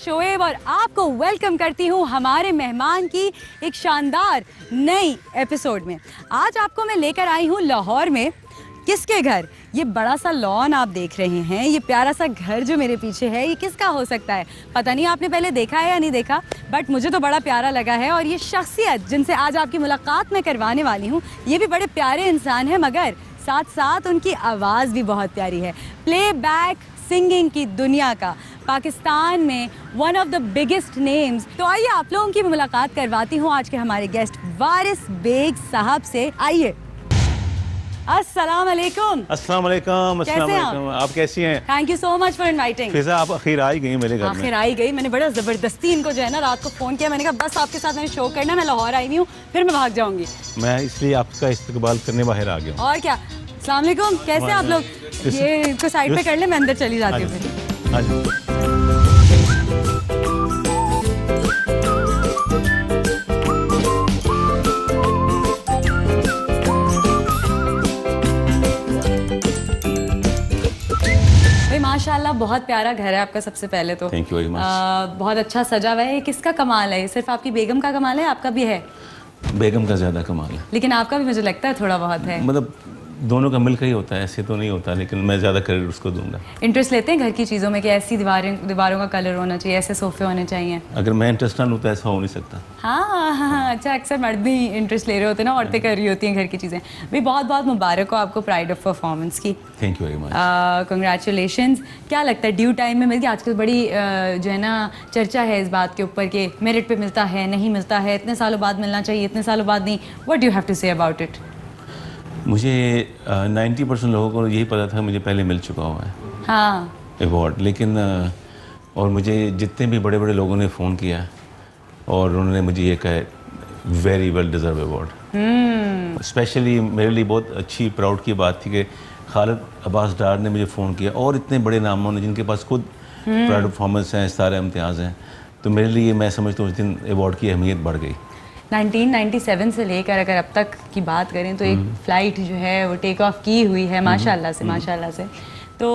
शोएब और आपको वेलकम करती हूँ हमारे मेहमान की एक शानदार नई एपिसोड में। आज आपको मैं लेकर आई हूँ लाहौर में। किसके घर? ये बड़ा सा लॉन आप देख रहे हैं, ये प्यारा सा घर जो मेरे पीछे है, ये किसका हो सकता है? पता नहीं आपने पहले देखा है या नहीं देखा, बट मुझे तो बड़ा प्यारा लगा है। और ये शख्सियत जिनसे आज आपकी मुलाकात मैं करवाने वाली हूँ, ये भी बड़े प्यारे इंसान हैं, मगर साथ साथ उनकी आवाज़ भी बहुत प्यारी है। प्लेबैक सिंगिंग की दुनिया का पाकिस्तान में one of the biggest names. तो आइए आप लोगों की मुलाकात करवाती हूँ आज के हमारे गेस्ट वारिस बेग साहब से। आइए। अस्सलाम वालेकुम। अस्सलाम वालेकुम। कैसे हैं आप कैसी हैं? Thank you so much for inviting. Fiza, आप आखिर आ ही गई मेरे घर में। आखिर आई गई। मैंने बड़ा ज़बरदस्ती इनको जो है ना रात को फ़ोन किया, मैंने कहा बस आपके साथ मैंने शो करना, मैं लाहौर आई हुई हूँ, फिर मैं भाग जाऊँगी। मैं इसलिए आपका इस्तकबाल करने बाहर आ गया हूँ। और क्या। अस्सलाम वालेकुम, कैसे आप लोग? ये इनको साइड पे कर ले, मैं अंदर चली जाती हूँ फिर। हाँ जी। माशाल्लाह बहुत प्यारा घर है आपका। सबसे पहले तो थैंक यू वेरी मच। बहुत अच्छा सजा हुआ है। ये किसका कमाल है? ये सिर्फ आपकी बेगम का कमाल है? आपका भी है? बेगम का ज़्यादा कमाल है, लेकिन आपका भी मुझे लगता है थोड़ा बहुत है। मतलब दोनों का मिलकर ही होता है, ऐसे तो नहीं होता, लेकिन मैं ज़्यादा क्रेडिट उसको दूंगा। इंटरेस्ट लेते हैं घर की चीज़ों में कि ऐसी दीवारों का कलर होना चाहिए, ऐसे सोफे होने चाहिए? अगर मैं इंटरेस्ट ना लूँ तो ऐसा हो नहीं सकता। हाँ, अच्छा। अक्सर मर्द भी इंटरेस्ट ले रहे होते हैं ना, औरतें कर रही होती हैं घर की चीज़ें। भाई बहुत बहुत मुबारक हो आपको प्राइड ऑफ परफॉर्मेंस की। Thank you very much. Congratulations. क्या लगता है ड्यू टाइम में मिल गया? आजकल बड़ी जो है ना चर्चा है इस बात के ऊपर कि मेरिट पे मिलता है, नहीं मिलता है, इतने सालों बाद मिलना चाहिए, इतने सालों बाद नहीं। What do you have to say about it? मुझे 90% लोगों को यही पता था मुझे पहले मिल चुका हुआ है हाँ अवार्ड, लेकिन और मुझे जितने भी बड़े बड़े लोगों ने फ़ोन किया और उन्होंने मुझे ये कहा very well deserve award. Specially मेरे लिए बहुत अच्छी प्राउड की बात थी कि खालिद अब्बास डार ने मुझे फ़ोन किया और इतने बड़े नामों ने जिनके पास खुद प्राइड परफॉर्मेंस हैं, सारे इम्तियाज़ हैं, तो मेरे लिए मैं समझता हूँ उस दिन अवार्ड की अहमियत बढ़ गई। 1997 से लेकर अगर अब तक की बात करें तो एक फ़्लाइट जो है वो टेक ऑफ की हुई है माशाल्लाह से। तो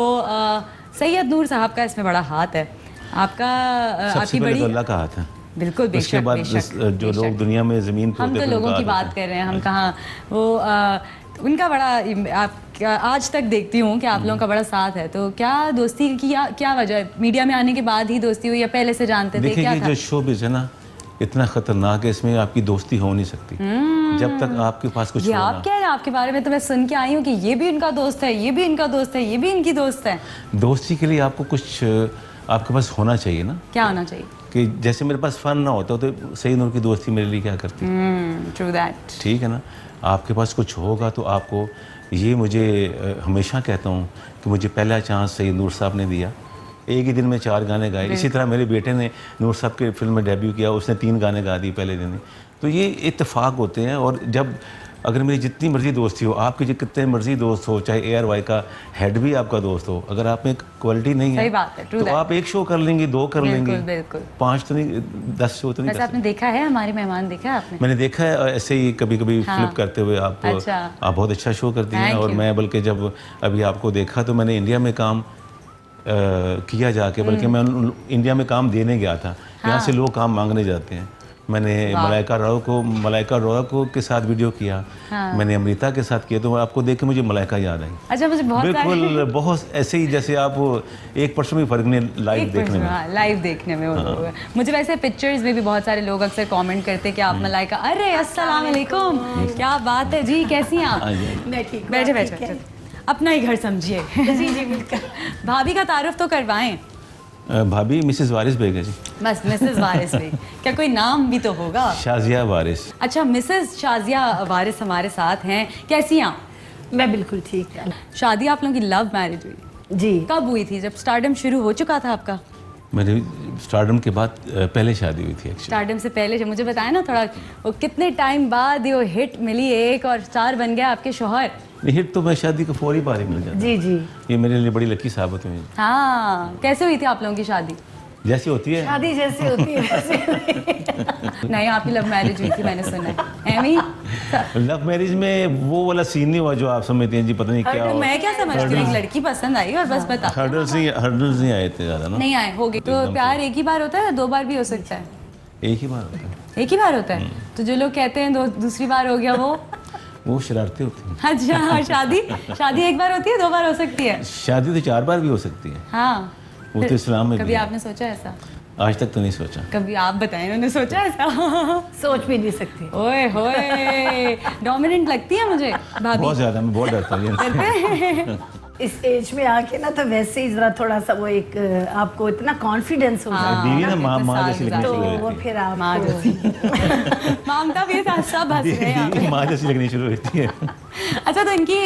सैयद नूर साहब का इसमें बड़ा हाथ है आपका। आपकी बड़ी अल्लाह का हाथ है। बिल्कुल। उसके बाद जो लोग दुनिया में ज़मीन पर हम तो लोगों की बात कर रहे हैं, हम कहाँ वो उनका बड़ा आप आज तक देखती हूँ कि आप लोगों का बड़ा साथ है। तो क्या दोस्ती की क्या वजह? मीडिया में आने के बाद ही दोस्ती हुई या पहले से जानते थे? क्या था? जो शोबिज़ है ना इतना ख़तरनाक है, इसमें आपकी दोस्ती हो नहीं सकती जब तक आपके पास कुछ ये आप कह रहे हैं आपके बारे में तो मैं सुन के आई हूँ कि ये भी इनका दोस्त है, ये भी इनका दोस्त है, ये भी इनकी दोस्त है। दोस्ती के लिए आपको कुछ आपके पास होना चाहिए ना। क्या होना चाहिए? कि जैसे मेरे पास फ़न ना होता तो सैयद नूर की दोस्ती मेरे लिए क्या करती? True that. ठीक है ना, आपके पास कुछ होगा तो आपको ये मुझे हमेशा कहता हूँ कि मुझे पहला चांस सैयद नूर साहब ने दिया, एक ही दिन में 4 गाने गाए। इसी तरह मेरे बेटे ने नूर साहब के फिल्म में डेब्यू किया, उसने 3 गाने गा दिए पहले दिन ही। तो ये इत्तेफाक होते हैं। और जब अगर मेरी जितनी मर्जी दोस्ती हो, आपके जो कितने मर्जी दोस्त हो, चाहे ARY का हेड भी आपका दोस्त हो, अगर आप में क्वालिटी नहीं है, तो आप 1 शो कर लेंगे, 2 कर लेंगे, 5 तो नहीं, 10 शो तो नहीं। आपने देखा है हमारे मेहमान? देखा है आपने? मैंने देखा है ऐसे ही कभी कभी फ्लिप करते हुए। आप बहुत अच्छा शो करती हैं। और मैं बल्कि जब अभी आपको देखा तो मैंने इंडिया में काम किया जाके, बल्कि मैं इंडिया में काम देने गया था। यहाँ से लोग काम मांगने जाते हैं। मैंने मलाइका राव को के साथ वीडियो किया। मैंने अमृता के साथ किया। तो आपको देख के मुझे मलाइका याद आई। अच्छा, मुझे बहुत बिल्कुल बहुत ऐसे ही जैसे आप 1% भी फर्क नहीं लाइव देखने में। लाइव देखने में वो मुझे वैसे पिक्चर्स में भी बहुत सारे लोग अक्सर कमेंट करते हैं कि आप मलाइका। अरे अस्सलाम वालेकुम, क्या बात है जी, कैसी हैं आप? मैं ठीक। बैठे अपना ही घर समझिए। जी बिल्कुल। भाभी का तारुफ तो करवाएं। भाभी मिसेस वारिस बेग है जी। बस मिसेस वारिस बेग। क्या कोई नाम भी तो होगा? शाजिया वारिस। अच्छा, मिसेस शाजिया वारिस हमारे साथ हैं। कैसी हैं आप? मैं बिल्कुल ठीक है। शादी आप लोगों की लव मैरिज हुई? जी। कब हुई थी? जब स्टारडम शुरू हो चुका था आपका? मेरी स्टारडम के बाद पहले शादी हुई थी। स्टारडम से पहले मुझे बताया ना थोड़ा, वो कितने टाइम बाद ये हिट मिली एक और स्टार बन गया आपके शौहर? हिट तो मैं शादी को फौरी बार ही मिल जाता। जी जी। ये मेरे लिए बड़ी लकी साबित हुई। हाँ, कैसे हुई थी आप लोगों की शादी? जैसी होती है शादी जैसी होती है वैसे नहीं, आपकी लव मैरिज हुई थी मैंने सुना है। एमी लव मैरिज में वो वाला सीन नहीं हुआ जो आप समझते हैं जी, पता नहीं क्या तो मैं क्या समझती हूँ, एक लड़की पसंद आई और बस बता हर्डल्स नहीं आए थे ज़्यादा ना। नहीं आए, हो गए। तो प्यार एक ही बार होता है या 2 बार भी हो सकता है? एक ही बार होता है। एक ही बार होता है। तो जो लोग कहते हैं दूसरी बार हो गया वो शरारतें होती हैं। अच्छा, शादी एक बार होती है, 2 बार हो सकती है? शादी तो 4 बार भी हो सकती है। हाँ, वो तो इस्लाम में भी कभी है। आपने सोचा ऐसा? आज तक तो नहीं सोचा। कभी आप बताएं, उन्होंने सोचा ऐसा? सोच भी नहीं सकती। ओए होए, डोमिनेंट लगती है मुझे भाभी। बहुत ज़्यादा, मैं बहुत डरता हूँ इनसे। इस एज में आके ना तो वैसे ही जरा थोड़ा सा वो एक आपको इतना कॉन्फिडेंस हो जाता है बीवी ना माँ इतने माँ साल जैसी लगनी गुजारे। शुरू तो हो वो जाती फिर माँ आपको जैसी। ममता भी था, सब हंस रहे हैं यहाँ पे। है। माँ जैसी लगनी शुरू होती है। अच्छा, तो इनकी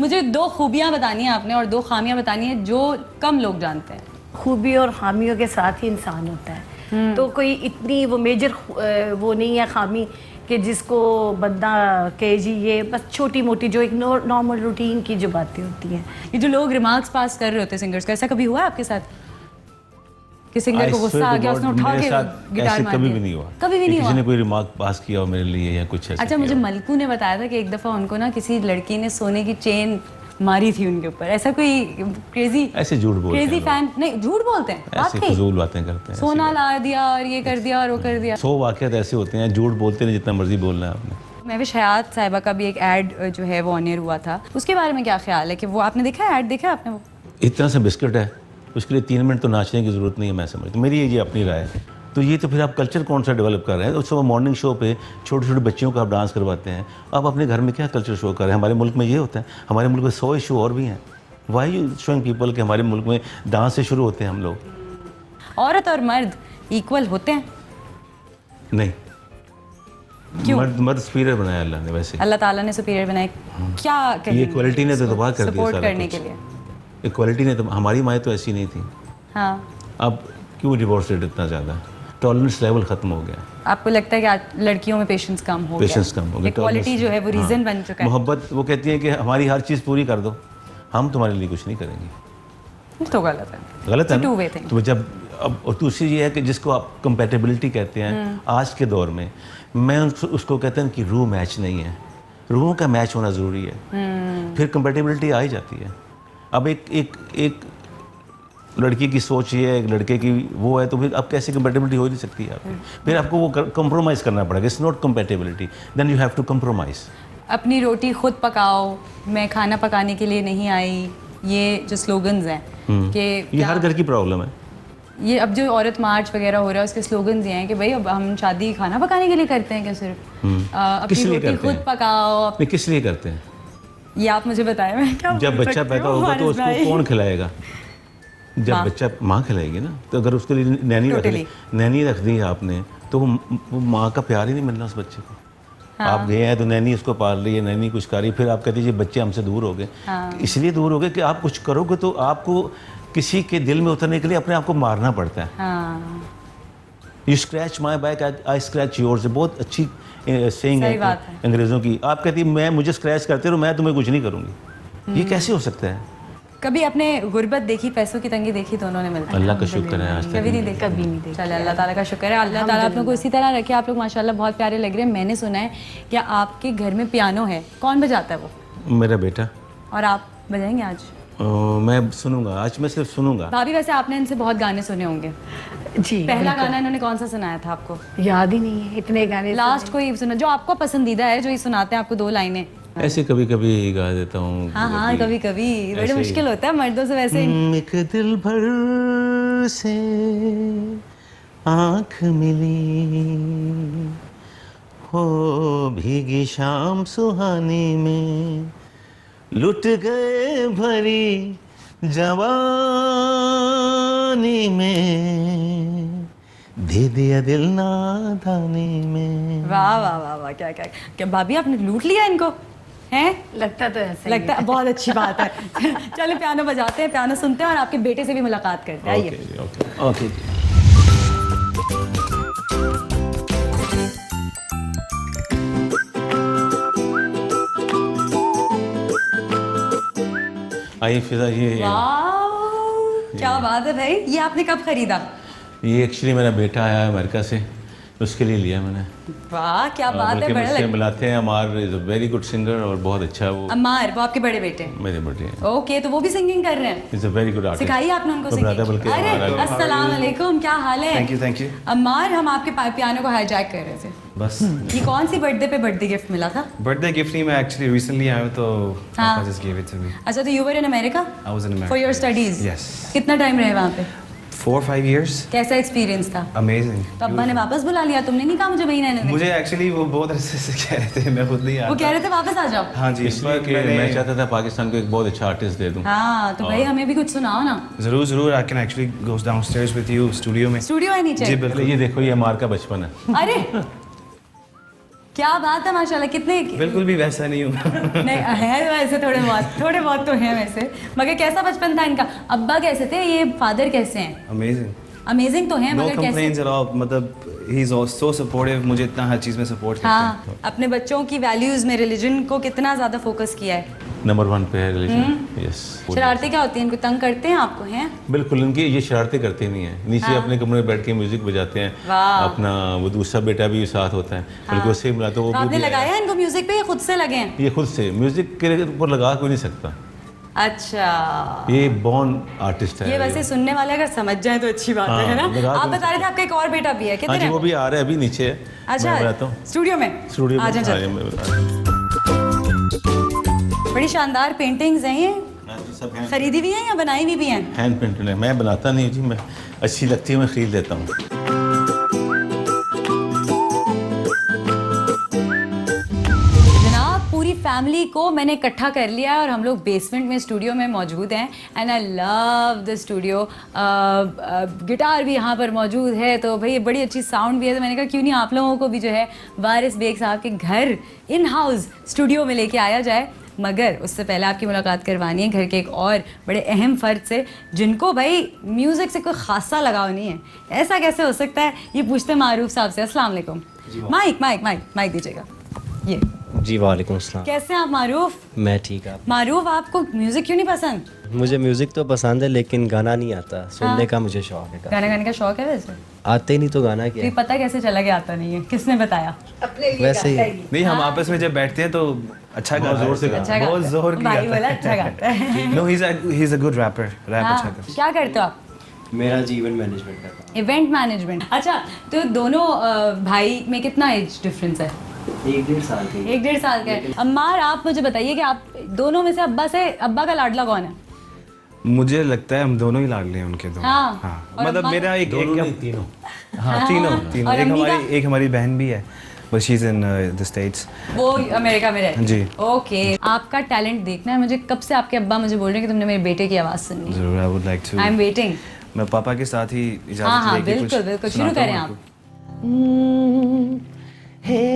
मुझे 2 खूबियाँ बतानी है आपने और 2 खामियाँ बतानी है जो कम लोग जानते हैं। खूबी और खामियों के साथ ही इंसान होता है। तो कोई इतनी वो मेजर वो नहीं है खामी कि जिसको बंदा कहे जी ये बस छोटी मोटी जो एक नॉर्मल रूटीन की जो बातें होती हैं। ये जो लोग रिमार्क्स पास कर रहे होते हैं सिंगर्स का, ऐसा कभी हुआ है आपके साथ कि सिंगर को गुस्सा आ गया, उसने उठा के गिटार मार कभी दिया? भी नहीं हुआ। कभी भी नहीं किसी हुआ? ने कोई रिमार्क पास किया हो मेरे लिए या कुछ ऐसा अच्छा, मुझे किया हो। मलकू ने बताया था कि एक दफ़ा उनको ना किसी लड़की ने सोने की चेन मारी थी उनके ऊपर। ऐसा कोई क्रेजी ऐसे झूठ बोलते हैं क्रेजी लोग। फैन नहीं, झूठ बोलते हैं, बात ऐसे कही। फजूल बातें करते हैं। सोना ला दिया और ये कर दिया और वो कर दिया। 100 वाक़यात ऐसे होते हैं, झूठ बोलते नहीं जितना मर्जी बोलना है आपने। महविश हयात साहिबा का भी एक ऐड जो है वो ऑन एयर हुआ था, उसके बारे में क्या ख्याल है कि वो आपने देखा है, ऐड देखा है आपने वो? इतना सा बिस्किट है, उसके लिए 3 मिनट तो नाचने की ज़रूरत नहीं है, मैं समझता। मेरी ये अपनी राय है। तो ये तो फिर आप कल्चर कौन सा डेवलप कर रहे हैं? उस समय मॉर्निंग शो पे छोटे छोटे बच्चियों को आप डांस करवाते हैं, आप अपने घर में क्या कल्चर शो कर रहे हैं? हमारे मुल्क में ये होता है, हमारे मुल्क में 100 इशू और भी हैं। वाई यू शोइंग पीपल के हमारे मुल्क में डांस से शुरू होते हैं हम लोग। औरत और मर्द इक्वल होते हैं? नहीं, क्यों? मर्द सुपीरियर बनाया अल्लाह ने। वैसे अल्लाह ताला ने सुपीरियर बनाए, क्या कहेंगे? ये इक्वालिटी ने तो तबाह कर दिया सपोर्ट सारा करने कुछ। के लिए। इक्वालिटी ने तो, हमारी माएँ तो ऐसी नहीं थी। हाँ, अब क्यों डिवोर्स रेट इतना ज़्यादा? टॉलरेंस लेवल ख़त्म हो गया। आपको लगता है कि आज लड़कियों में पेशेंस कम हो गया? पेशेंस कम हो गया। इक्वालिटी जो है वो रीज़न बन चुका है। मोहब्बत, वो कहती है कि हमारी हर चीज़ पूरी कर दो, हम तुम्हारे लिए कुछ नहीं करेंगे। तो गलत है। गलत है टू ना? Way thing. तो जब अब और दूसरी ये है कि जिसको आप कंपेटेबिलिटी कहते हैं आज के दौर में, मैं उसको कहते हैं कि रूह मैच नहीं है। रूहों का मैच होना ज़रूरी है, फिर कंपेटेबिलिटी आ ही जाती है। अब एक लड़की की सोच ये है, एक लड़के की वो है, तो फिर अब कैसे कंपेटेबिलिटी हो ही नहीं सकती है आपकी। फिर आपको वो कंप्रोमाइज़ करना पड़ेगा। It's not compatibility, then you have to compromise. अपनी रोटी खुद पकाओ, मैं खाना पकाने के लिए नहीं आई, ये जो स्लोगन्स हैं कि ये हर घर की प्रॉब्लम है। ये अब जो औरत मार्च वगैरह हो रहा है उसके स्लोगन्स ये हैं कि भाई अब हम शादी खाना पकाने के लिए करते हैं क्या सिर्फ? अपनी किस लिए रोटी करते खुद हैं? पकाओ। नहीं, किस लिए करते हैं? ये आप मुझे बताएं, मैं क्या जब बोल बच्चा सकती पैदा हूँ, होगा तो हारिस उसको भाई? कौन खिलाएगा? जब माँ। बच्चा माँ खिलाएगी ना। तो अगर उसके लिए नैनी रख दी है आपने, तो वो माँ का प्यार ही नहीं मिलना उस बच्चे को। आप गए हैं तो नैनी उसको पाल रही है, नैनी कुछ कर रही है, फिर आप कहते हैं बच्चे हमसे दूर हो गए। इसलिए दूर हो गए कि आप कुछ करोगे तो आपको किसी के दिल में उतरने के लिए अपने आप को मारना पड़ता है। हाँ, you scratch my back, I scratch yours. बहुत अच्छी सेइंग सही है बात है। अंग्रेज़ों की। आप कहती है मैं मुझे स्क्रैच करते रहो, मैं तुम्हें कुछ नहीं करूँगी। ये कैसे हो सकता है? कभी अपने गुर्बत देखी, पैसों की तंगी देखी दोनों ने मिलकर? अल्लाह का शुक्र है आज तक कभी नहीं देखा? कभी नहीं देखा। चले, अल्लाह ताला का शुक्र है। अल्लाह ताला आप लोगों को इसी तरह रखे। आप लोग माशाल्लाह बहुत प्यारे लग रहे हैं। मैंने सुना है कि आपके घर में पियानो है, कौन बजाता है वो? मेरा बेटा। और आप बजाएंगे आज? मैं सुनूंगा, आज मैं सिर्फ सुनूंगा। भाभी, वैसे आपने इनसे बहुत गाने सुने होंगे। जी, पहला गाना इन्होंने कौन सा सुनाया था आपको? याद ही नहीं है, इतने गाने लास्ट कोई सुना जो आपको पसंदीदा है, जो ये सुनाते हैं आपको 2 लाइनें? ऐसे कभी कभी गा देता हूँ। हाँ हाँ, कभी कभी बड़े ऐसे ही। मुश्किल होता है मर्दों से वैसे। एक दिल भर से आँख मिली हो, भीगी शाम सुहानी में लुट गए भरी जवानी में, दे दिया दिल नादानी में। वाह वाह वाह वाह, क्या क्या क्या भाभी, आपने लूट लिया इनको हैं? लगता तो ऐसा ही लगता है, बहुत अच्छी बात है। चलो पियानो बजाते हैं, पियानो सुनते हैं और आपके बेटे से भी मुलाकात करते हैं। आइए। ओके ओके जी। आइए फिजा, ये वाह, क्या बात है भाई। ये आपने कब खरीदा? ये एक्चुअली मेरा बेटा आया है अमेरिका से, उसके लिए लिया मैंने। वाह क्या बात है, बल्कि बड़ा मुझसे लग... मिलाते हैं, Amar is a very good singer और बहुत अच्छा वो अम्मार वो आपके बड़े बेटे हैं? मेरे बेटे हैं। ओके, तो वो भी सिंगिंग कर रहे हैं? Is a very good artist. सिखाई आपने उनको मेरा brother सिंगिंग? बल्कि अरे हमारा- अस्सलाम वालेकुम, क्या हाल है? थैंक यू अम्मार, हम आपके पियानो को हाईजैक कर रहे थे। बस ये कौन सी बर्थडे पे बर्थडे गिफ्ट मिला था? बर्थडे गिफ्ट नहीं, मैं एक्चुअली रिसेंटली आया हूँ तो हाँ। पापा just give it to me. अच्छा, तो you were in America I was in America. For your studies? Yes. कितना टाइम रहे वहाँ पे? 4-5 years. कैसा एक्सपीरियंस था? Amazing. तो अब्बा ने वापस बुला लिया, तुमने नहीं कहा मुझे वहीं रहने दें? मुझे एक्चुअली वो बहुत अरसे से कह रहे थे, मैं खुद नहीं आता। वो कह रहे थे वापस आ जाओ। हाँ जी, इसलिए कि मैं चाहता था पाकिस्तान को एक बहुत अच्छा आर्टिस्ट दे दूँ। हाँ, तो भाई हमें भी कुछ सुनाओ ना। जरूर जरूर, I can actually go downstairs with you studio में। स्टूडियो है नीचे? जी पहले बिल्कुल ये देखो, ये अमार का बचपन है। अरे क्या बात है, माशाल्लाह। कितने बिल्कुल भी वैसा नहीं हूँ। नहीं है वैसे, थोड़े बहुत तो हैं वैसे, मगर कैसा बचपन था इनका? अब्बा कैसे थे, ये फादर कैसे हैं? अमेजिंग, अमेजिंग तो हैं, नो मगर कैसे? कंप्लेंट्स एट ऑल, मतलब ही इज सो सपोर्टिव, मुझे इतना हर चीज़ में सपोर्ट करते हाँ, हैं। अपने बच्चों की वैल्यूज में रिलीजन को कितना ज्यादा फोकस किया है। नंबर 1 पे है रिलीजन। यस। शरारतें क्या होती हैं, इनको तंग करते हैं आपको? हैं बिल्कुल, इनकी ये शरारतें करते नहीं है। नीचे अपने कमरे में बैठ के म्यूजिक बजाते हैं। वाह। अपना वो दूसरा बेटा भी साथ होता है, बल्कि उससे मिला तो वो तो आपने भी लगाया इनको म्यूजिक पे या खुद से लगे हैं? ये खुद से म्यूजिक के ऊपर लगा कोई नहीं सकता। अच्छा, ये बॉर्न आर्टिस्ट है। ये वैसे सुनने वाले अगर समझ जाए तो अच्छी बात है ना। लगा आप तो बता रहे थे आपका एक और बेटा भी है, हाँ कितने जी, वो भी आ रहा है, अभी नीचे है। अच्छा, मैं बताता हूँ स्टूडियो में? स्टूडियो आ जाओ, में। चलो। बड़ी शानदार पेंटिंग्स हैं ये, सब हैंड खरीदी भी हैं या बनाई हुई भी हैं? पेंटेड है। मैं बनाता नहीं जी, मैं अच्छी लगती है मैं खरीद लेता हूँ। जनाब, पूरी फैमिली को मैंने इकट्ठा कर लिया है और हम लोग बेसमेंट में स्टूडियो में मौजूद हैं। And I love the studio. Guitar भी यहाँ पर मौजूद है, तो भाई ये बड़ी अच्छी साउंड भी है। तो मैंने कहा क्यों नहीं आप लोगों को भी जो है वारिस बेग साहब के घर इन हाउस स्टूडियो में लेके आया जाए। मगर उससे पहले आपकी मुलाकात करवानी है घर के एक और बड़े अहम फ़र्द से, जिनको भाई म्यूज़िक से कोई ख़ासा लगाव नहीं है। ऐसा कैसे हो सकता है, ये पूछते हैं मारूफ साहब से। अस्सलाम वालेकुम। माइक दीजिएगा। ये जी वालेकुम अस्सलाम। कैसे हैं आप मारूफ? मैं ठीक आप? मारूफ, आपको म्यूज़िक क्यों नहीं पसंद? मुझे म्यूज़िक तो पसंद है लेकिन गाना नहीं आता, सुनने का मुझे शौक है। गाना गाने का शौक है वैसे? आते नहीं तो गाना क्या ये पता कैसे चला कि आता नहीं है, किसने बताया? वैसे ही नहीं, हम आपस में जब बैठते हैं तो अच्छा गाता है। जोर से गाता अच्छा बहुत गाता है। जोर की भाई गाता बोला अच्छा गाता है। No, he is a good rapper, rap अच्छा हाँ, करता है। क्या करते हो आप? मेरा जीवन मैनेजमेंट का काम। Event management. अच्छा, तो दोनों भाई में कितना एज डिफरेंस है? 1-1.5 साल की। 1-1.5 साल का है। अम्मार, आप मुझे बताइए कि आप दोनों में से अब्बा का लाडला कौन है? मुझे लगता है हम दोनों ही लाडले हैं उनके दोनों। हाँ। और मतलब अम्मा मेरा एक दोनों नहीं, तीनों। हाँ, तीनों। और अम्मी का? एक हमारी बहन भी है, but she is in the states. वो अमेरिका में रहती है। जी। ओके, आपका टैलेंट देखना है मुझे। कब से आपके अब्बा मुझे बोल रहे हैं कि तुमने मेरे बेटे की आवाज़ सुननी है। जरूर, I would like to. I am waiting. मैं पापा के साथ ही इजाजत हाँ, लेके कुछ बिल्कुल बिल्कुल, शुरू सुनाता करें हूँ आप। आपको। हे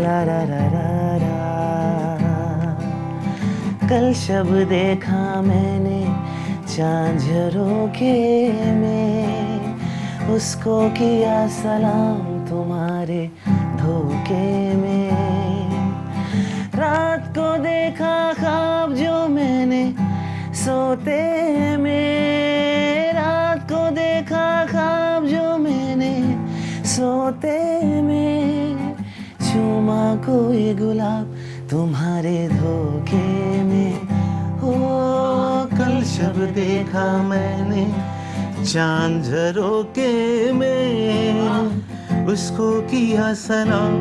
ला ला ला ला ला। कल शब देखा मैंने झांझरों के में, उसको किया सलाम तुम्हारे धोखे में। रात को देखा ख्वाब जो मैंने सोते में, रात को देखा ख्वाब जो मैंने सोते में। चूमा कोई गुलाब तुम्हारे धोखे में, हो कल शब देखा मैंने झांझरों के में, उसको किया सलाम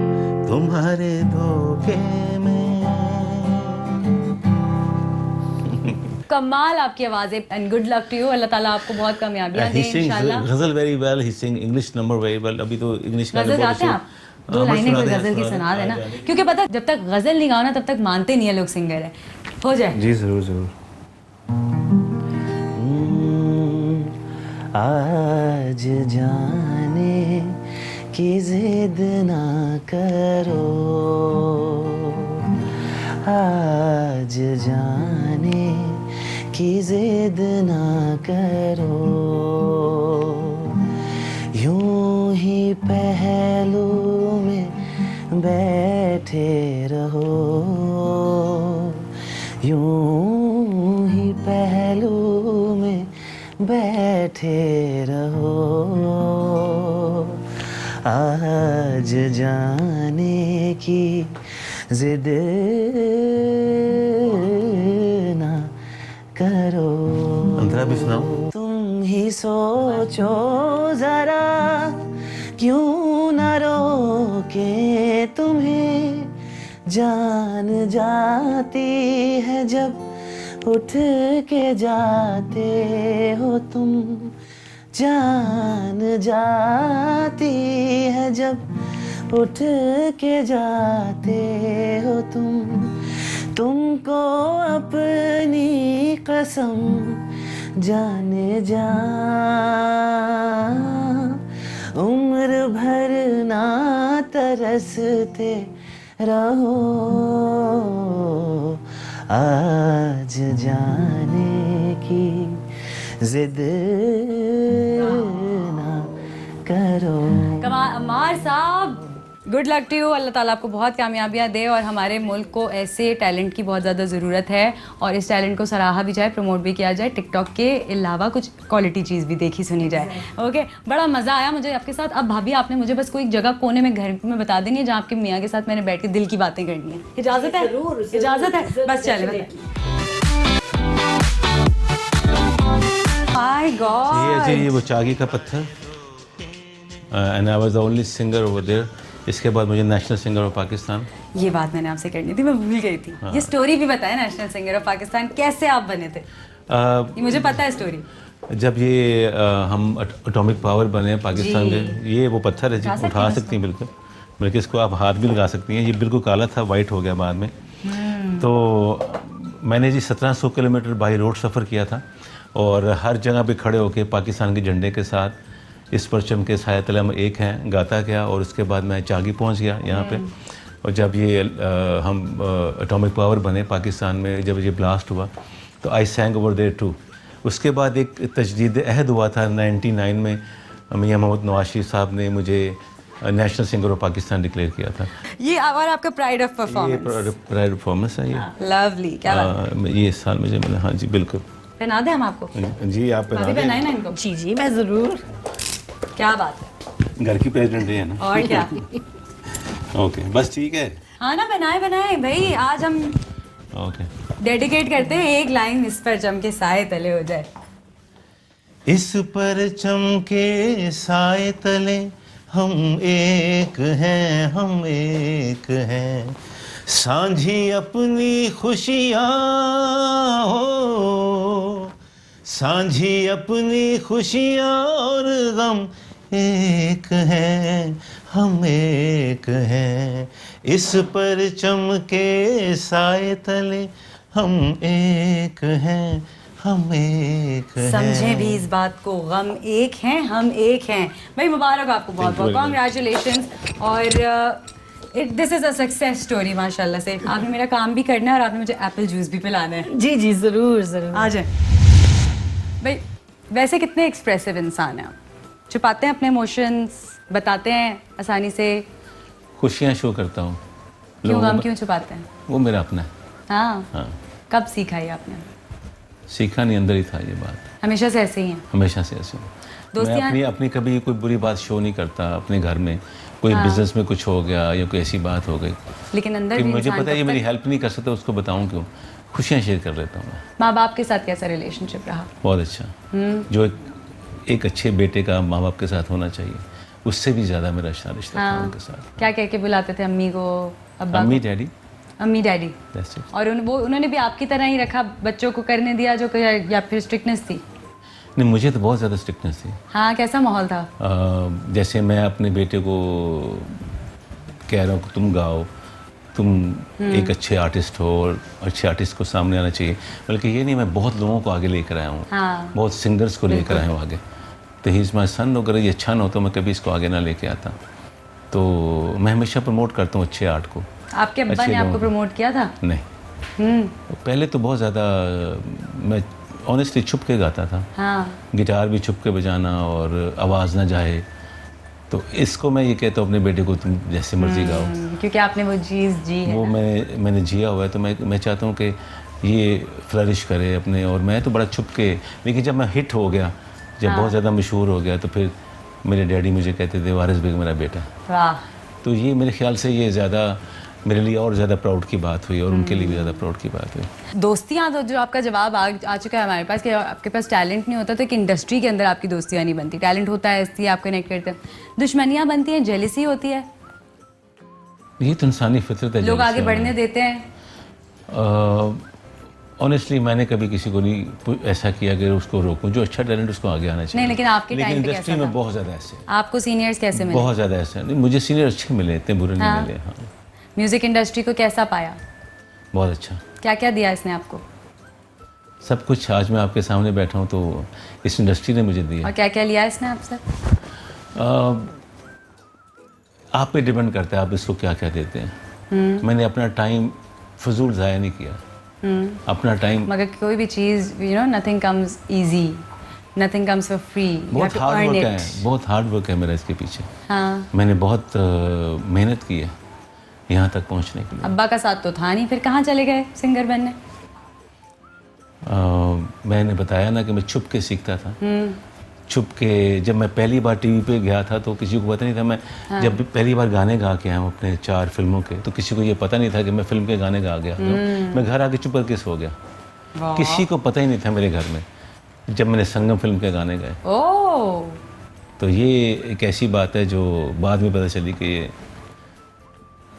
तुम्हारे धोखे में। कमाल आपकी आवाज़ है and good luck to you. अल्लाह ताला आपको बहुत कामयाबियां दे He sings इंशाल्लाह। Ghazal very well, he sing English number very well। अभी तो इंग्लिश गजल गाते हैं आप? दो लाइनें कोई गजल की सुना देना, क्योंकि पता है, जब तक गजल नहीं गाओ ना तब तक मानते नहीं है लोग सिंगर है। हो जाए जी जरूर जरूर। आज जाने की जिद ना करो, आज जाने की जिद ना करो। यूं ही पहलू में बैठे रहो, यूं पहलू में बैठे रहो, आज जाने की जिद ना करो। अंतरा भी सुनाओ। तुम ही सोचो जरा, क्यों न रोके तुम्हें, जान जाती है जब उठ के जाते हो तुम, जान जाती है जब उठ के जाते हो तुम। तुमको अपनी कसम जाने जा, उम्र भर ना तरसते रहो, आज जाने की जिद ना करो। कमाल अम्मार साहब, गुड लक टू यू। अल्लाह ताला आपको बहुत कामयाबियाँ दे और हमारे मुल्क को ऐसे टैलेंट की बहुत ज़्यादा ज़रूरत है और इस टैलेंट को सराहा भी जाए, प्रमोट भी किया जाए, टिकटॉक के अलावा कुछ क्वालिटी चीज़ भी देखी सुनी जाए। ओके, बड़ा मज़ा आया मुझे आपके साथ। अब भाभी आपने मुझे बस कोई जगह कोने में घर में बता देनी है जहाँ आपके मियाँ के साथ मैंने बैठ के दिल की बातें करनी है। इजाज़त है? इजाज़त है? बस चले। माय गॉड, ये वो चागी का पत्थर, and I was the only singer over there. इसके बाद मुझे नेशनल सिंगर ऑफ पाकिस्तान। ये बात मैंने आपसे करनी थी, मैं भूल गई थी। ये स्टोरी भी बताए, नेशनल सिंगर ऑफ पाकिस्तान कैसे आप बने थे? ये मुझे पता है स्टोरी। जब ये हम एटॉमिक पावर बने पाकिस्तान के, ये वो पत्थर है जी, उठा सकती हैं बिल्कुल, बल्कि इसको आप हाथ भी लगा सकती हैं। ये बिल्कुल काला था, वाइट हो गया बाद में। तो मैंने जी 1700 किलोमीटर बाई रोड सफ़र किया था और हर जगह पे खड़े होकर पाकिस्तान के झंडे के साथ इस परचम के साया तले हम एक हैं गाता गया। और उसके बाद मैं चागी पहुंच गया यहाँ पे। और जब ये हम एटॉमिक पावर बने पाकिस्तान में, जब ये ब्लास्ट हुआ तो आई सैंग ओवर देयर टू। उसके बाद एक तजदीद अहद हुआ था 99 में, मियां मोहम्मद नवाज शरीफ साहब ने मुझे national singer of Pakistan declare किया था। ये और आपका प्राइड ऑफ ये परफॉर्मेंस। प्राइड परफॉर्मेंस है ये। लवली, क्या बात है। ये इस साल मुझे मिला। हाँ जी बिल्कुल। पहना दे हम आपको? जी आप भाभी पहना पहनाए दें। ना इनको। जी जी, मैं ज़रूर। क्या बात है, घर की प्रेसिडेंट है ना। और क्या। ओके बस ठीक है। हाँ ना, बनाए बनाए भाई। आज हम ओके, डेडिकेट करते हैं एक लाइन, इस पर चम के साए तले हो जाए। इस परचम के साए तले हम एक हैं, हम एक हैं, सांझी अपनी खुशियाँ हो, सांझी अपनी खुशियाँ और गम एक हैं, हम एक हैं, इस परचम के साए तले हम एक हैं, हम एक हैं। समझे भी इस बात को, गम एक हैं, हम एक हैं। भाई मुबारक आपको, बहुत बहुत कॉन्ग्रेचुलेशंस। और this is a success story माशाल्लाह से। आपने मेरा काम भी करना है और आपने मुझे एप्पल जूस भी पिलाना है। जी जी, ज़रूर ज़रूर। आ जाए भाई। वैसे कितने एक्सप्रेसिव इंसान हैं आप? छुपाते हैं अपने इमोशंस, बताते हैं आसानी से? खुशियाँ शो करता हूँ। क्यों गम क्यों छुपाते हैं? वो मेरा अपना है। हाँ, हाँ, कब सीखा ये आपने? सीखा नहीं, अंदर ही था ये बात। हमेशा से ऐसे ही हैं? हमेशा से ऐसे हूँ। मैं दोस्तियाँ? अपनी कभी कोई बुरी बात शो नहीं करता अपने घर में। कोई बिजनेस में कुछ हो गया या कोई ऐसी बात हो गई लेकिन अंदर कि भी मुझे इंसान पता है ये कब मेरी तक- हेल्प नहीं कर सकता, उसको बताऊँ क्यों? खुशियाँ शेयर कर लेता हूँ मैं। माँ बाप के साथ कैसा रिलेशनशिप रहा? बहुत अच्छा। जो एक अच्छे बेटे का माँ बाप के साथ होना चाहिए, उससे भी ज़्यादा मेरा अच्छा रिश्ता था हाँ। उनके साथ। क्या कह के बुलाते थे अम्मी को, अब्बा अम्मी को? डैडी, अम्मी डैडी। that's it। और उन्होंने भी आपकी तरह ही रखा, बच्चों को करने दिया जो या फिर स्ट्रिक्टनेस थी? नहीं, मुझे तो बहुत ज़्यादा स्ट्रिक्टनेस थी। हाँ, कैसा माहौल था? जैसे मैं अपने बेटे को कह रहा हूँ कि तुम गाओ, तुम एक अच्छे आर्टिस्ट हो और अच्छे आर्टिस्ट को सामने आना चाहिए। बल्कि ये नहीं, मैं बहुत लोगों को आगे लेकर आया हूँ। हाँ। बहुत सिंगर्स को लेकर आया हूँ आगे। तो ही इज़ माई सन। अगर ये अच्छा ना होता मैं कभी इसको आगे ना लेके आता। तो मैं हमेशा प्रमोट करता हूँ अच्छे आर्ट को। आपके अब्बा अच्छे ने आपको लोगों को। प्रमोट किया था? नहीं, पहले तो बहुत ज़्यादा मैं ऑनेस्टली छुप के गाता था। हाँ। गिटार भी छुप के बजाना और आवाज़ ना जाए। तो इसको मैं ये कहता हूँ अपने बेटे को तुम जैसे मर्जी गाओ। क्योंकि आपने वो चीज़ जी है वो ना? मैंने जिया हुआ है। तो मैं चाहता हूँ कि ये फ्लरिश करे अपने। और मैं तो बड़ा छुप के, लेकिन जब मैं हिट हो गया, जब बहुत ज़्यादा मशहूर हो गया, तो फिर मेरे डैडी मुझे कहते थे वारिस बेग मेरा बेटा। वाह। तो ये मेरे ख्याल से ये ज़्यादा मेरे लिए और ज़्यादा प्राउड की बात हुई, और उनके लिए भी ज़्यादा प्राउड की बात हुई। दोस्तियाँ, तो जो आपका जवाब आ चुका है हमारे पास कि आपके पास टैलेंट नहीं होता तो एक इंडस्ट्री के अंदर आपकी दोस्तियाँ नहीं बनती। टैलेंट होता है इसलिए आप कनेक्ट करते हैं। दुश्मनियाँ बनती हैं, जेलिसी होती है, ये तो इंसानी फितरत है। लोग आगे बढ़ने देते हैं। ऑनेस्टली मैंने कभी किसी को नहीं ऐसा किया कि उसको रोकूं। जो अच्छा टैलेंट उसको आगे आना चाहिए। नहीं, लेकिन आपके लेकिन टाइम पे इंडस्ट्री कैसा में था? बहुत ज़्यादा ऐसे, आपको सीनियर्स कैसे मिले? बहुत ज़्यादा ऐसे नहीं। मुझे सीनियर अच्छे मिले, इतने बुरे नहीं हाँ। मिले। हाँ, म्यूजिक इंडस्ट्री को कैसा पाया? बहुत अच्छा। क्या क्या दिया इसने आपको? सब कुछ। आज मैं आपके सामने बैठा हूँ तो इस इंडस्ट्री ने मुझे दिया। और क्या क्या लिया इसने आपसे? आप पे डिपेंड करता है आप इसको क्या क्या देते हैं। मैंने अपना टाइम फजूल ज़ाया नहीं किया। अपना टाइम, मगर कोई भी चीज़, you know, nothing comes easy, nothing comes for free. बहुत हार्ड वर्क है, बहुत हार्ड वर्क है मेरा इसके पीछे। हाँ। मैंने बहुत मेहनत की है यहाँ तक पहुँचने के लिए। अब्बा का साथ तो था नहीं, फिर कहाँ चले गए सिंगर बनने? मैंने बताया ना कि मैं छुप के सीखता था। छुप के जब मैं पहली बार टीवी पे गया था तो किसी को पता नहीं था। मैं जब पहली बार गाने गा के आया हूँ अपने 4 फिल्मों के, तो किसी को ये पता नहीं था कि मैं फिल्म के गाने गा गया। तो मैं घर आके चुप करके सो गया। किसी को पता ही नहीं था मेरे घर में जब मैंने संगम फिल्म के गाने गाए। ओह। तो ये एक ऐसी बात है जो बाद में पता चली कि ये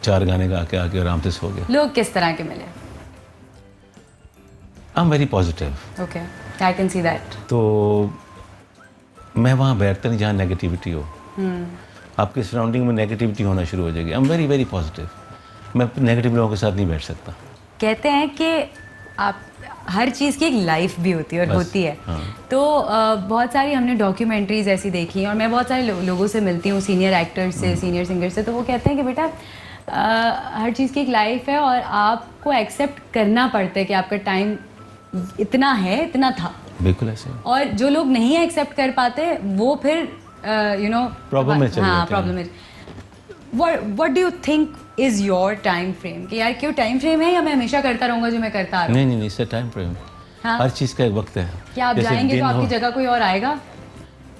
4 गाने गा के आके आराम से सो गया। लोग किस तरह के मिले? I am very positive. Okay, I can see that. तो मैं वहाँ बैठता नहीं जहाँ नेगेटिविटी हो। आपके सराउंडिंग में नेगेटिविटी होना शुरू हो जाएगी। I am very very positive. मैं नेगेटिव लोगों के साथ नहीं बैठ सकता। कहते हैं कि आप हर चीज़ की एक लाइफ भी होती है और बस, होती है। हाँ। तो बहुत सारी हमने डॉक्यूमेंट्रीज ऐसी देखी और मैं बहुत सारे लोगों से मिलती हूँ, सीनियर एक्टर्स से, सीनियर सिंगर से, तो वो कहते हैं कि बेटा हर चीज़ की एक लाइफ है और आपको एक्सेप्ट करना पड़ता है कि आपका टाइम इतना है, इतना था। बिल्कुल ऐसे ही। और जो लोग नहीं एक्सेप्ट कर पाते वो फिर यू नो प्रॉब्लम में चले हाँ, जाते हैं। प्रॉब्लम में। What do you think is your time frame? कि यार क्यों टाइम फ्रेम है या मैं हमेशा करता रहूँगा जो मैं करता आ रहा हूँ? नहीं, इससे टाइम फ्रेम। हाँ। हर चीज़ का एक वक्त है। क्या आप जैसे जाएंगे दिन तो आपकी हो- जगह कोई और आएगा?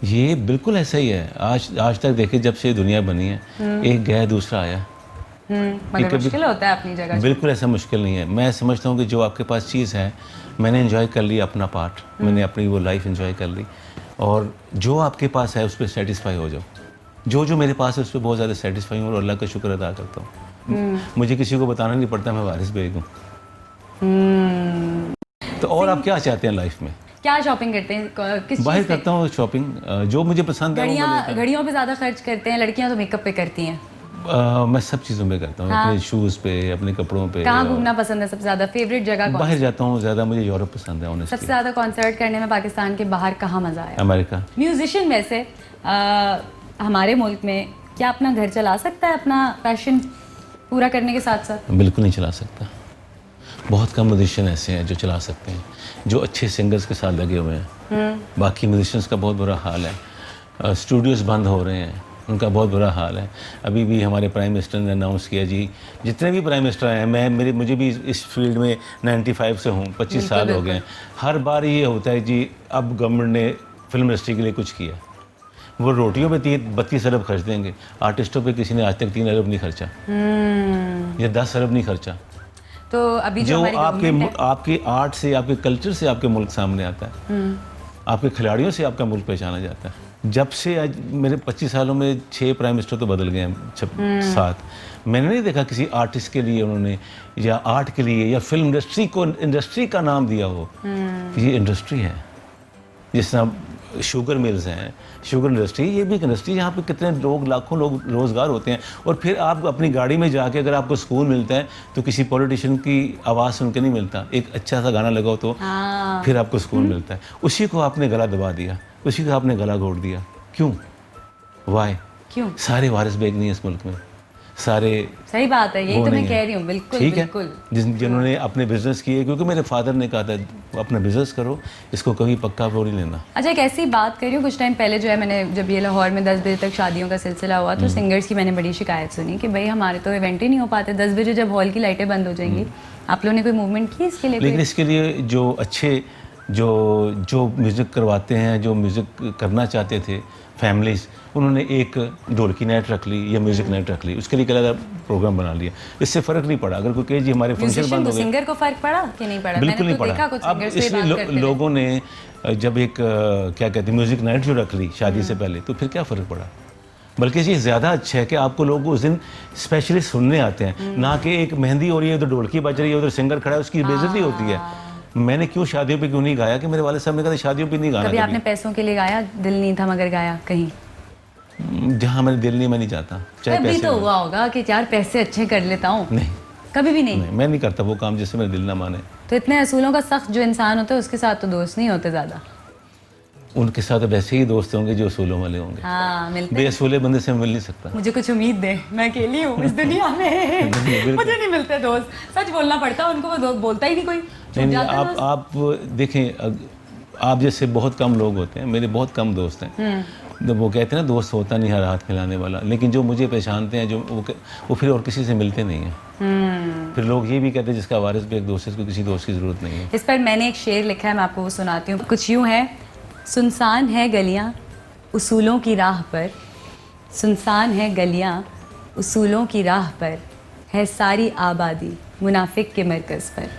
ये बिल्कुल ऐसा ही है। आज तक देखिए जब से दुनिया बनी है, एक गया दूसरा आया। मगर कभी- मुश्किल होता है अपनी जगह। बिल्कुल ऐसा मुश्किल नहीं है। मैं समझता हूँ कि जो आपके पास चीज़ है, मैंने एंजॉय कर ली अपना पार्ट, मैंने अपनी वो लाइफ एंजॉय कर ली, और जो आपके पास है उस पर सेटिस्फाई हो जाओ। जो मेरे पास है उस पर बहुत ज़्यादा सेटिस्फाई हूँ और अल्लाह का शुक्र अदा करता हूँ। मुझे किसी को बताना नहीं पड़ता मैं वारिस बेग हूँ। तो और आप क्या चाहते हैं लाइफ में? क्या शॉपिंग करते हैं? किस बाहर चीज़ पे? करता हूँ शॉपिंग, जो मुझे पसंद है वो मैं लेता हूँ। घड़ियों पे ज़्यादा खर्च करते हैं, लड़कियां तो मेकअप पे करती हैं। मैं सब चीज़ों में करता हूँ। हाँ। अपने शूज़ पे, अपने कपड़ों पे। कहाँ घूमना पसंद है सबसे ज़्यादा? फेवरेट जगह कौन बाहर सी? जाता हूँ ज़्यादा, मुझे यूरोप पसंद है सबसे ऑनेस्टली। ज़्यादा कॉन्सर्ट करने में पाकिस्तान के बाहर कहाँ मज़ा आया? अमेरिका। म्यूजिशियन वैसे हमारे मुल्क में क्या अपना घर चला सकता है अपना पैशन पूरा करने के साथ साथ? बिल्कुल नहीं चला सकता। बहुत कम म्यूजिशियन ऐसे हैं जो चला सकते हैं, जो अच्छे सिंगर्स के साथ लगे हुए हैं। बाकी म्यूजिशियंस का बहुत बुरा हाल है। स्टूडियोज़ बंद हो रहे हैं, उनका बहुत बुरा हाल है। अभी भी हमारे प्राइम मिनिस्टर ने अनाउंस किया जी, जितने भी प्राइम मिनिस्टर हैं, मुझे भी इस फील्ड में 95 से हूँ, 25 साल हो गए हैं। हर बार ये होता है जी अब गवर्नमेंट ने फिल्म इंडस्ट्री के लिए कुछ किया। वो रोटियों पे 32 अरब खर्च देंगे, आर्टिस्टों पे किसी ने आज तक 3 अरब नहीं खर्चा, या 10 अरब नहीं खर्चा। तो अभी जो जो हमारी गवर्नमेंट है, आपके आर्ट से, आपके कल्चर से आपके मुल्क सामने आता है, आपके खिलाड़ियों से आपका मुल्क पहचाना जाता है। जब से आज मेरे 25 सालों में 6 प्राइम मिनिस्टर तो बदल गए हैं, 7। मैंने नहीं देखा किसी आर्टिस्ट के लिए उन्होंने, या आर्ट के लिए, या फिल्म इंडस्ट्री को इंडस्ट्री का नाम दिया हो कि ये इंडस्ट्री है। जिस तरह शुगर मिल्स हैं, शुगर इंडस्ट्री, ये भी एक इंडस्ट्री जहाँ पे कितने लोग, लाखों लोग रोज़गार होते हैं। और फिर आप अपनी गाड़ी में जाके अगर आपको सुकून मिलता है तो किसी पॉलिटिशियन की आवाज़ सुन के नहीं मिलता। एक अच्छा सा गाना लगाओ तो फिर आपको सुकून मिलता है। उसी को आपने गला दबा दिया, उसी को आपने गला घोट दिया। क्यों? वाई? क्यों? सारे वारिस बेग नहीं है इस मुल्क में, सारे सही बात है, यही वो तो मैं नहीं कह है। रही हूँ। बिल्कुल ठीक है, बिल्कुल। जिन्होंने अपने बिजनेस किए, क्योंकि मेरे फादर ने कहा था अपना बिजनेस करो, इसको कभी पक्का वो नहीं लेना। अच्छा, एक ऐसी बात कर रही हूँ, कुछ टाइम पहले जो है मैंने जब ये लाहौर में 10 बजे तक शादियों का सिलसिला हुआ तो सिंगर्स की मैंने बड़ी शिकायत सुनी कि भाई हमारे तो इवेंट ही नहीं हो पाते, 10 बजे जब हॉल की लाइटें बंद हो जाएंगी। आप लोगों ने कोई मूवमेंट की इसके लिए? लेकिन कोई? इसके लिए जो अच्छे जो म्यूज़िक करवाते हैं, जो म्यूज़िक करना चाहते थे फैमिलीज, उन्होंने एक ढोलकी नाइट रख ली या म्यूज़िक नाइट रख ली, उसके लिए एक अलग प्रोग्राम बना लिया। इससे फ़र्क नहीं पड़ा। अगर कोई कहे जी हमारे फंक्शन बंद हो गए, सिंगर को फर्क पड़ा कि नहीं पड़ा? बिल्कुल नहीं मैंने तो देखा पड़ा। कुछ अब सिंगर्स से इसलिए बात करते हुए। लोगों ने जब एक क्या कहते हैं म्यूज़िक नाइट जो रख ली शादी से पहले, तो फिर क्या फ़र्क पड़ा? बल्कि ये ज़्यादा अच्छा है कि आपको लोग उस दिन स्पेशली सुनने आते हैं, ना कि एक मेहंदी हो रही है, उधर ढोलकी बज रही है, उधर सिंगर खड़ा है, उसकी बेइज्जती होती है। मैंने क्यों शादियों पे क्यों नहीं गाया कि मेरे वाले साहब ने कहा शादियों पे नहीं गाना। कभी आपने पैसों के लिए गाया? दिल नहीं था मगर गाया कहीं? जहाँ मेरे दिल नहीं, मैं नहीं जाता, चाहे कभी पैसे तो हो। हुआ होगा कि यार पैसे अच्छे कर लेता हूँ? नहीं कभी भी नहीं? नहीं, मैं नहीं करता वो काम जिससे मेरा दिल ना माने। तो इतने असूलों का सख्त जो इंसान होता है उसके साथ तो दोस्त नहीं होते ज़्यादा। उनके साथ वैसे ही दोस्त होंगे जो असूलों वाले होंगे। हाँ, मिलते हैं। बेअसूले बंदे से मिल नहीं सकता। मुझे कुछ उम्मीद दे, मैं अकेली हूँ इस दुनिया में। बिल्कुल। मुझे नहीं मिलते दोस्त, सच बोलना पड़ता है उनको, वो दोस्त बोलता ही नहीं कोई। नहीं नहीं, जाते दोस्त। आप देखें, आप जैसे बहुत कम लोग होते हैं, मेरे बहुत कम दोस्त हैं। तो वो कहते हैं ना दोस्त होता नहीं हर हाथ खिलाने वाला, लेकिन जो मुझे पहचानते हैं, जो वो फिर और किसी से मिलते नहीं हैं। फिर लोग ये भी कहते हैं जिसका वारिस भी एक दोस्त है, इसको किसी दोस्त की ज़रूरत नहीं है। इस पर मैंने एक शेर लिखा है, मैं आपको वो सुनाती हूँ। कुछ यूँ है, सुनसान है गलियाँ उसूलों की राह पर, सुनसान है गलियाँ उसूलों की राह पर, है सारी आबादी मुनाफिक के मरकज़ पर।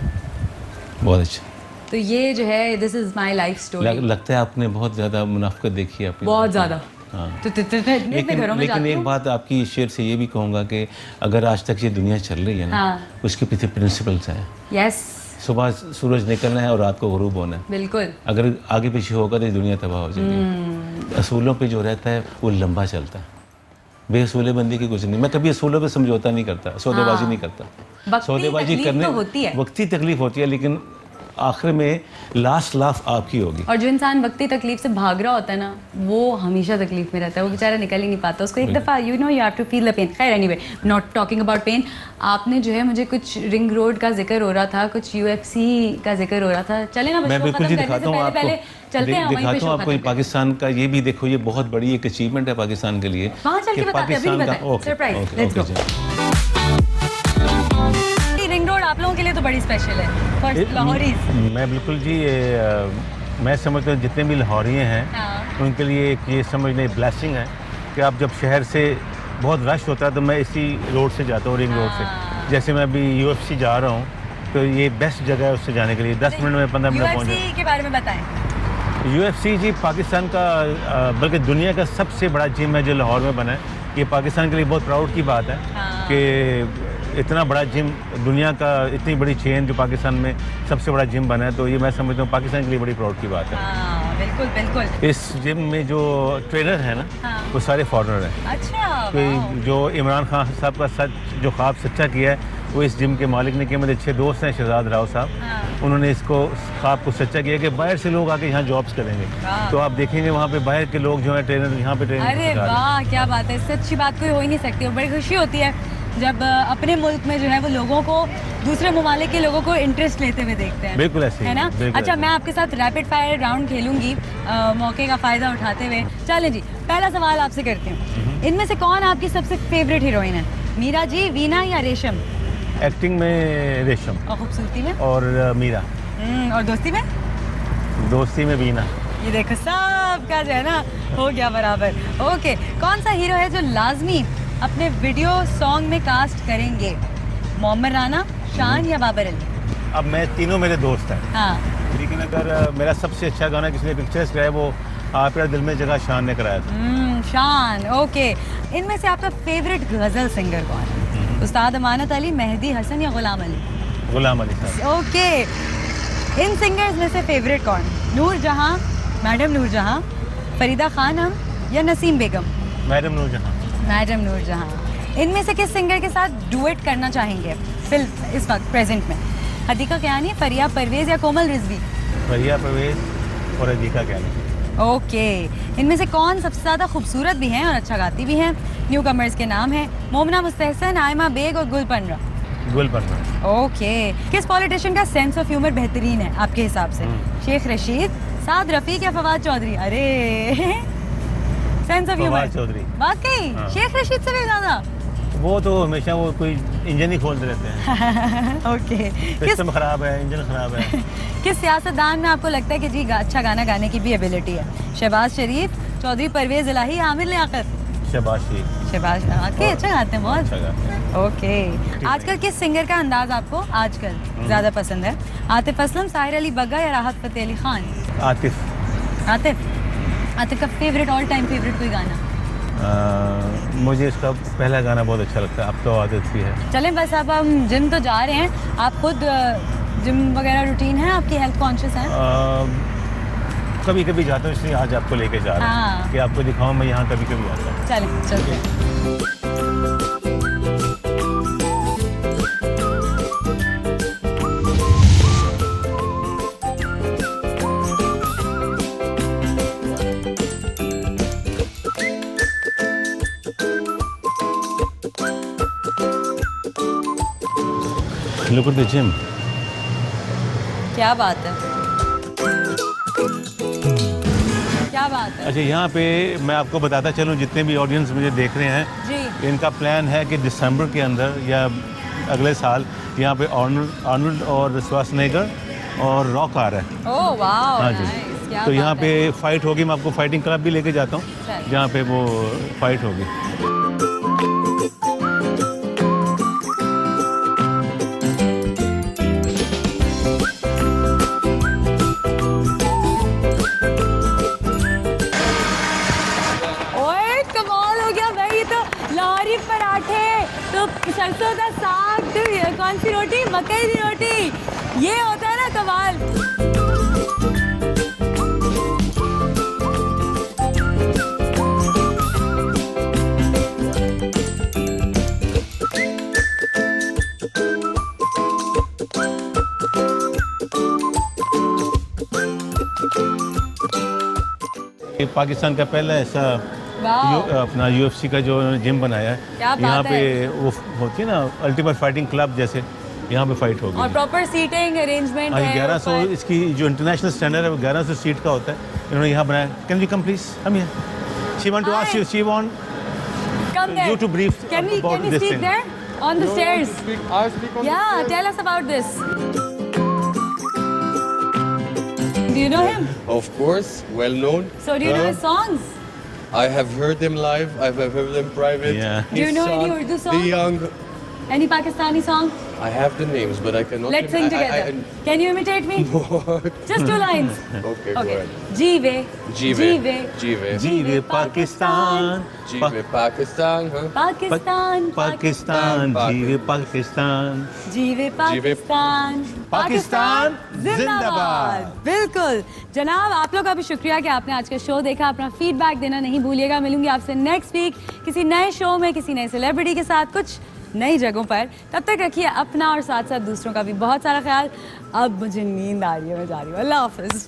बहुत अच्छा। तो ये जो है, this is my life story. लगता है आपने बहुत ज़्यादा मुनाफिकत देखी है अपनी। बहुत ज़्यादा। हाँ। तो इतने घरों में लेकिन जाती एक हूँ। बात आपकी इस शेर से ये भी कहूँगा कि अगर आज तक ये दुनिया चल रही है ना, हाँ। उसके पीछे प्रिंसिपल्स हैं। यस, सुबह सूरज निकलना है और रात को गुरूब होना है। बिल्कुल। अगर आगे पीछे होगा तो ये दुनिया तबाह हो जाएगी। असूलों पे जो रहता है वो लंबा चलता है, बेअसूले बंदी की कुछ नहीं। मैं कभी असूलों पे समझौता नहीं करता, सौदेबाजी नहीं करता। वक्ती सौदेबाजी तकलीफ करने तो होती है। वक्ती तकलीफ होती है, लेकिन आखिर में लास्ट लाफ आपकी होगी। और जो इंसान वक्ती तकलीफ से भाग रहा होता है ना, वो हमेशा तकलीफ में रहता है, वो बेचारा निकल ही नहीं पाता। उसको एक दफ़ा you have to feel the pain. खैर anyway, not talking about pain. आपने जो है मुझे कुछ रिंग रोड का जिक्र हो रहा था, कुछ UFC का जिक्र हो रहा था। चले ना, मैं बिल्कुल जी दिखाता हूँ आपको, पहले चलते हैं वहीं पे दिखाता शो हूँ आपको खत्म पाकिस्तान का। ये भी देखो, ये बहुत बड़ी एक अचीवमेंट है पाकिस्तान के लिए। वहाँ चल के कि बताते हैं, अभी नहीं पाकिस्तान बताएं। Okay, surprise, okay, let's okay go. जी। रिंग रोड आप लोगों के लिए तो बड़ी स्पेशल है, फॉर लाहौरीज। मैं बिल्कुल जी, मैं समझता हूँ जितने भी लाहौरी हैं हाँ। उनके लिए एक ये समझने ब्लेसिंग है कि आप जब शहर से बहुत रश होता है तो मैं इसी रोड से जाता हूँ, रिंग रोड से। जैसे मैं अभी UFC जा रहा हूँ तो ये बेस्ट जगह है उससे जाने के लिए। 10 मिनट में 15 मिनट पहुँच जाए। UFC के बारे में बताएं। UFC जी पाकिस्तान का बल्कि दुनिया का सबसे बड़ा जिम है जो लाहौर में बना है। ये पाकिस्तान के लिए बहुत प्राउड की बात है कि इतना बड़ा जिम, दुनिया का इतनी बड़ी चेन जो पाकिस्तान में सबसे बड़ा जिम बना है, तो ये मैं समझता हूँ पाकिस्तान के लिए बड़ी प्राउड की बात है। हाँ, बिल्कुल बिल्कुल। इस जिम में जो ट्रेनर है ना, हाँ। वो सारे फॉरेनर हैं। अच्छा, तो जो इमरान खान साहब का जो ख्वाब सच्चा किया है वो इस जिम के मालिक ने किया। मेरे अच्छे दोस्त हैं शहजाद राव साहब, हाँ। उन्होंने इसको ख्वाब को सच्चा किया कि बाहर से लोग आके यहाँ जॉब्स करेंगे। वाह। तो आप देखेंगे वहाँ पे बाहर के लोग जो हैं ट्रेनर यहाँ पे ट्रेनिंग अरे सिखा रहे हैं। वाह, क्या बात है। इससे अच्छी बात कोई हो ही नहीं सकती। और बड़ी खुशी होती है जब अपने मुल्क में जो है वो लोगों को, दूसरे ममालिक के लोगों को इंटरेस्ट लेते हुए देखते हैं। बिल्कुल ऐसे ही, है ना। बिल्कुल अच्छा, ऐसे मैं आपके साथ रैपिड फायर राउंड खेलूंगी मौके का फ़ायदा उठाते हुए। चलें जी, पहला सवाल आपसे करती हूँ। इनमें से कौन आपकी सबसे फेवरेट हीरोइन है? मीरा जी, वीना या रेशम? एक्टिंग में रेशम और खूबसूरती में? और मीरा। और दोस्ती में? दोस्ती में वीना। ये देखो, सबका जो है ना हो गया बराबर। ओके, कौन सा हीरो है जो लाजमी अपने वीडियो सॉन्ग में कास्ट करेंगे? मोहम्मद राना, शान या बाबर अली? अब मैं तीनों मेरे दोस्त हैं, हाँ। लेकिन अगर मेरा सबसे अच्छा गाना किसी ने पिक्चर्स कराया वो आपका दिल में जगह शान ने कराया था। शान, ओके। इनमें से आपका फेवरेट गज़ल सिंगर कौन है? उस्ताद अमानत अली, मेहदी हसन या गुलाम अली? गुलाम अली साहब। ओके। इन सिंगर्स में से फेवरेट कौन? नूर जहां, मैडम नूर जहां, फरीदा खानम या नसीम बेगम? मैडम नूरजहां। मैडम नूर जहां। इनमें से किस सिंगर के साथ डुएट करना चाहेंगे फिल्म इस वक्त प्रेजेंट में? हदीका कियानी, फरिया परवेज या कोमल रिजवी? फरिया परवेज और अदीका कियानी। ओके। इनमें से कौन सबसे ज़्यादा खूबसूरत भी हैं और अच्छा गाती भी हैं? न्यू कमर्स के नाम है मोमना मुस्तहसन, आयमा बेग और गुल पनरा। गुल पनरा। ओके, किस पॉलिटिशियन का सेंस ऑफ ह्यूमर बेहतरीन है आपके हिसाब से? शेख रशीद, साद रफीक या फवाद चौधरी? अरे सेंस ऑफ ह्यूमर चौधरी। वाकई हाँ। शेख रशीद से भी ज्यादा? वो तो हमेशा वो कोई इंजन ही खोलते रहते हैं। ओके, किस सिस्टम खराब है, इंजन खराब है। किस सियासतदान में आपको लगता है कि जी अच्छा गाना गाने की भी एबिलिटी है? शहबाज शरीफ, चौधरी परवेज इलाही, आमिर लियाकत? शहबाज शरीफ। शहबाज वाकई अच्छा गाते हैं, बहुत अच्छा गाते हैं। ओके। आजकल किस सिंगर का अंदाज आपको आजकल ज़्यादा पसंद है? आतिफ असलम, साहिर अली बग्गा या राहत फ़तेह अली खान? आतिफ। आतिफ का फेवरेट ऑल टाइम फेवरेट कोई गाना? मुझे इसका पहला गाना बहुत अच्छा लगता है, अब तो आदत भी है। चलें बस, अब हम जिम तो जा रहे हैं, आप खुद जिम वगैरह रूटीन है आपकी, हेल्थ कॉन्शियस हैं? कभी कभी जाता हूँ, इसलिए आज आपको लेके जा रहा हूँ हाँ। कि आपको दिखाऊं मैं यहाँ कभी कभी आता हूँ। चलें चलते हैं। Look at the gym. क्या बात है, क्या बात है अच्छा, यहाँ पे मैं आपको बताता चलूँ, जितने भी ऑडियंस मुझे देख रहे हैं, जी। इनका प्लान है कि दिसंबर के अंदर या अगले साल यहाँ पे आर्नल्ड और श्वार्ज़नेगर और रॉक आ रहा है। ओह वाह, हाँ जी। नाइस, क्या तो बात यहाँ है। पे फाइट होगी, मैं आपको फाइटिंग क्लब भी लेके जाता हूँ, चलिए। जहाँ पे वो फाइट होगी। ओए कमाल हो गया भाई, ये तो लाहौरी पराठे, तो सरसों का साग, तो ये कौन सी रोटी, मकई की रोटी, ये होता है ना कमाल। ये पाकिस्तान का पहला ऐसा वाह। अपना UFC का जो जिम बनाया है, क्या बात यहाँ पे है। वो होती है ना अल्टीमेट फाइटिंग क्लब जैसे, यहाँ पे फाइट होगी। और प्रॉपर सीटिंग अरेंजमेंट हाँ, है 1100 ऊपर। इसकी जो इंटरनेशनल स्टैंडर्ड है वो 1100 सीट का होता है, इन्होंने यहाँ बनाया। Can you come please come here, she want to ask you, she want Come there. you to brief Can we about this speak thing. there on the stairs? I speak on Yeah, the tell us about this. Do you know him? Of course, well known. So do you know his songs? I have heard him live. I have heard him private. Yeah. Do you His know any song, Urdu song? The Young. Any Pakistani song? I have the names, but I cannot. Let's sing together. Can you imitate me? Just 2 lines. Okay, go Okay. ahead. Jeeve. Jeeve. Jeeve. जीवे Pakistan, Jeeve Pakistan, huh? Pakistan. Pakistan, जीवे पाकिस्तान, जीवे पाकिस्तान। पाकिस्तान जिंदाबाद। बिल्कुल जनाब, आप लोग का भी शुक्रिया कि आपने आज का शो देखा। अपना फीडबैक देना नहीं भूलिएगा। मिलूंगी आपसे नेक्स्ट वीक किसी नए शो में, किसी नए सेलिब्रिटी के साथ, कुछ नई जगहों पर। तब तक रखिए अपना और साथ साथ दूसरों का भी बहुत सारा ख्याल। अब मुझे नींद आ रही है, मैं जा रही हूँ। अल्लाह हाफिज।